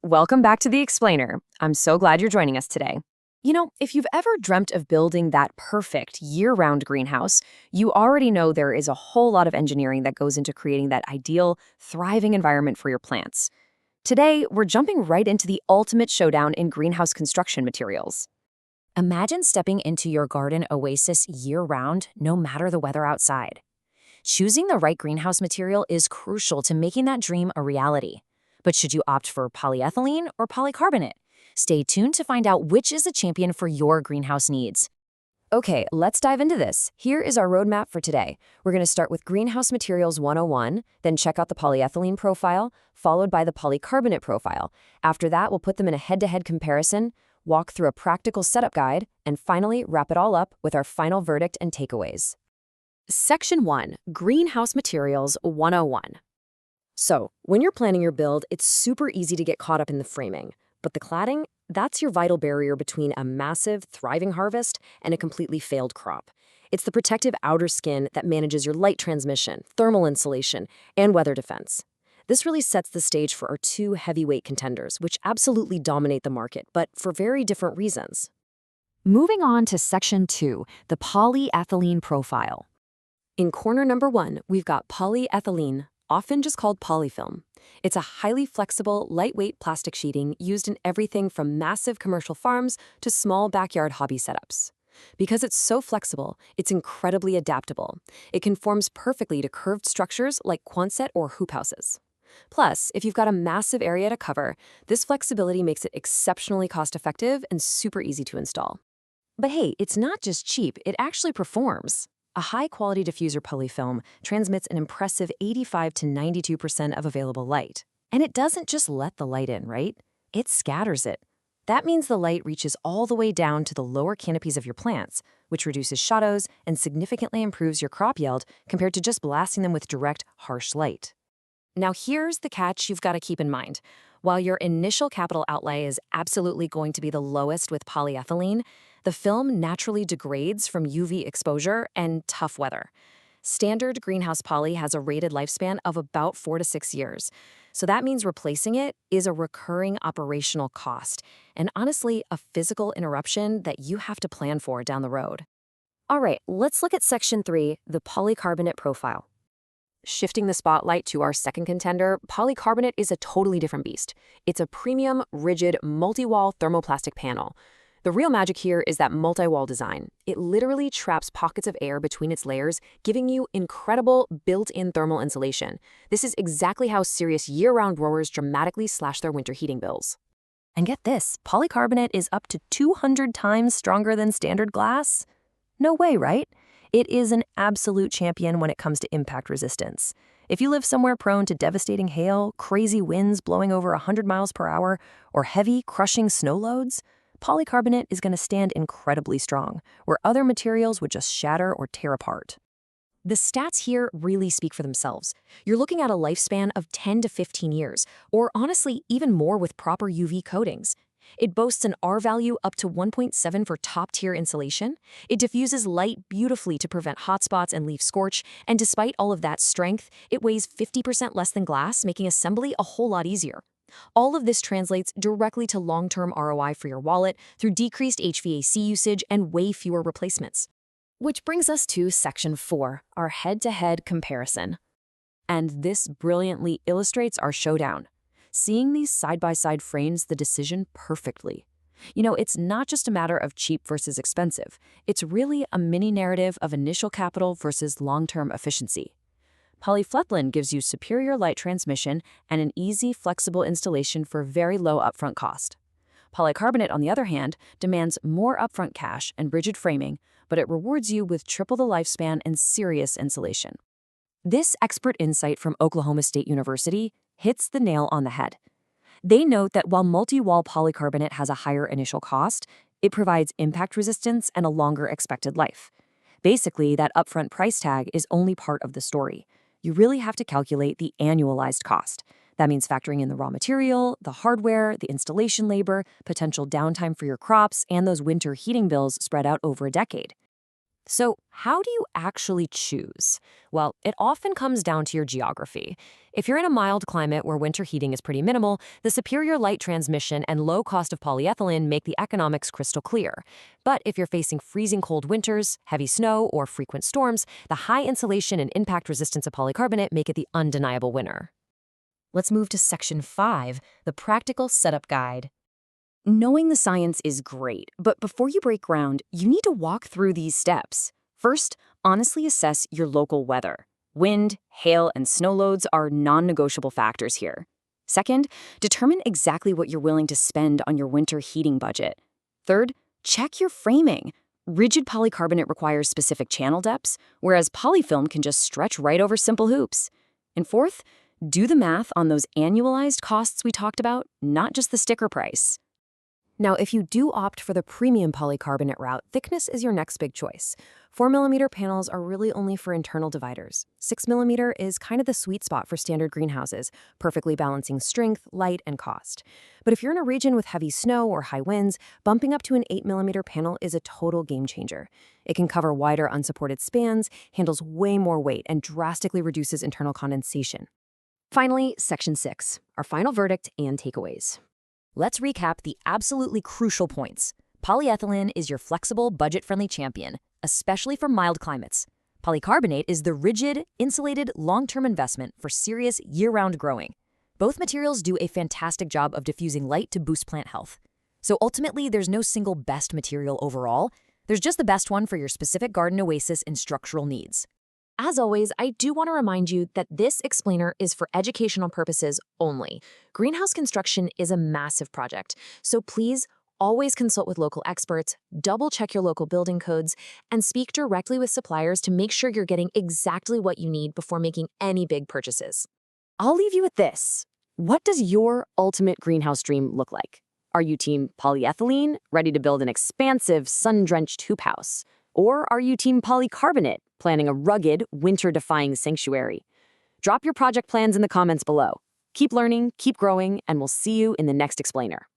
Welcome back to The Explainer. I'm so glad you're joining us today. If you've ever dreamt of building that perfect year-round greenhouse, you already know there is a whole lot of engineering that goes into creating that ideal, thriving environment for your plants. Today, we're jumping right into the ultimate showdown in greenhouse construction materials. Imagine stepping into your garden oasis year-round, no matter the weather outside. Choosing the right greenhouse material is crucial to making that dream a reality. But should you opt for polyethylene or polycarbonate? Stay tuned to find out which is the champion for your greenhouse needs. Okay, let's dive into this. Here is our roadmap for today. We're going to start with Greenhouse Materials 101, then check out the polyethylene profile, followed by the polycarbonate profile. After that, we'll put them in a head-to-head comparison, walk through a practical setup guide, and finally wrap it all up with our final verdict and takeaways. Section 1, Greenhouse Materials 101. So, when you're planning your build, it's super easy to get caught up in the framing. But the cladding, that's your vital barrier between a massive, thriving harvest and a completely failed crop. It's the protective outer skin that manages your light transmission, thermal insulation, and weather defense. This really sets the stage for our two heavyweight contenders, which absolutely dominate the market, but for very different reasons. Moving on to Section 2, the polyethylene profile. In corner number 1, we've got polyethylene, often just called polyfilm. It's a highly flexible, lightweight plastic sheeting used in everything from massive commercial farms to small backyard hobby setups. Because it's so flexible, it's incredibly adaptable. It conforms perfectly to curved structures like Quonset or hoop houses. Plus, if you've got a massive area to cover, this flexibility makes it exceptionally cost-effective and super easy to install. But hey, it's not just cheap, it actually performs. A high-quality diffuser polyfilm transmits an impressive 85 to 92% of available light. And it doesn't just let the light in, right? It scatters it. That means the light reaches all the way down to the lower canopies of your plants, which reduces shadows and significantly improves your crop yield compared to just blasting them with direct, harsh light. Now here's the catch you've got to keep in mind. While your initial capital outlay is absolutely going to be the lowest with polyethylene, the film naturally degrades from UV exposure and tough weather. Standard greenhouse poly has a rated lifespan of about 4 to 6 years. So that means replacing it is a recurring operational cost, and honestly, a physical interruption that you have to plan for down the road. All right, let's look at Section 3, the polycarbonate profile. Shifting the spotlight to our second contender, polycarbonate is a totally different beast. It's a premium, rigid, multi-wall thermoplastic panel. The real magic here is that multi-wall design. It literally traps pockets of air between its layers, giving you incredible built-in thermal insulation. This is exactly how serious year-round growers dramatically slash their winter heating bills. And get this, polycarbonate is up to 200 times stronger than standard glass? No way, right? It is an absolute champion when it comes to impact resistance. If you live somewhere prone to devastating hail, crazy winds blowing over 100 miles per hour, or heavy, crushing snow loads, polycarbonate is going to stand incredibly strong, where other materials would just shatter or tear apart. The stats here really speak for themselves. You're looking at a lifespan of 10 to 15 years, or honestly, even more with proper UV coatings. It boasts an R value up to 1.7 for top-tier insulation. It diffuses light beautifully to prevent hotspots and leaf scorch, and despite all of that strength, it weighs 50% less than glass, making assembly a whole lot easier. All of this translates directly to long-term ROI for your wallet through decreased HVAC usage and way fewer replacements. Which brings us to Section 4, our head-to-head comparison. And this brilliantly illustrates our showdown. Seeing these side-by-side frames the decision perfectly. It's not just a matter of cheap versus expensive. It's really a mini-narrative of initial capital versus long-term efficiency. Polyethylene gives you superior light transmission and an easy, flexible installation for very low upfront cost. Polycarbonate, on the other hand, demands more upfront cash and rigid framing, but it rewards you with triple the lifespan and serious insulation. This expert insight from Oklahoma State University hits the nail on the head. They note that while multi-wall polycarbonate has a higher initial cost, it provides impact resistance and a longer expected life. Basically, that upfront price tag is only part of the story. You really have to calculate the annualized cost. That means factoring in the raw material, the hardware, the installation labor, potential downtime for your crops, and those winter heating bills spread out over a decade. So, how do you actually choose? Well, it often comes down to your geography. If you're in a mild climate where winter heating is pretty minimal, the superior light transmission and low cost of polyethylene make the economics crystal clear. But if you're facing freezing cold winters, heavy snow, or frequent storms, the high insulation and impact resistance of polycarbonate make it the undeniable winner. Let's move to Section 5, the Practical Setup Guide. Knowing the science is great, but before you break ground, you need to walk through these steps. First, honestly assess your local weather. Wind, hail, and snow loads are non-negotiable factors here. Second, determine exactly what you're willing to spend on your winter heating budget. Third, check your framing. Rigid polycarbonate requires specific channel depths, whereas polyfilm can just stretch right over simple hoops. And fourth, do the math on those annualized costs we talked about, not just the sticker price. Now, if you do opt for the premium polycarbonate route, thickness is your next big choice. 4mm panels are really only for internal dividers. 6mm is kind of the sweet spot for standard greenhouses, perfectly balancing strength, light, and cost. But if you're in a region with heavy snow or high winds, bumping up to an 8mm panel is a total game changer. It can cover wider unsupported spans, handles way more weight, and drastically reduces internal condensation. Finally, Section 6, our final verdict and takeaways. Let's recap the absolutely crucial points. Polyethylene is your flexible, budget-friendly champion, especially for mild climates. Polycarbonate is the rigid, insulated, long-term investment for serious, year-round growing. Both materials do a fantastic job of diffusing light to boost plant health. So ultimately, there's no single best material overall. There's just the best one for your specific garden oasis and structural needs. As always, I do want to remind you that this explainer is for educational purposes only. Greenhouse construction is a massive project, so please always consult with local experts, double-check your local building codes, and speak directly with suppliers to make sure you're getting exactly what you need before making any big purchases. I'll leave you with this. What does your ultimate greenhouse dream look like? Are you team polyethylene, ready to build an expansive, sun-drenched hoop house? Or are you team polycarbonate, planning a rugged, winter-defying sanctuary? Drop your project plans in the comments below. Keep learning, keep growing, and we'll see you in the next explainer.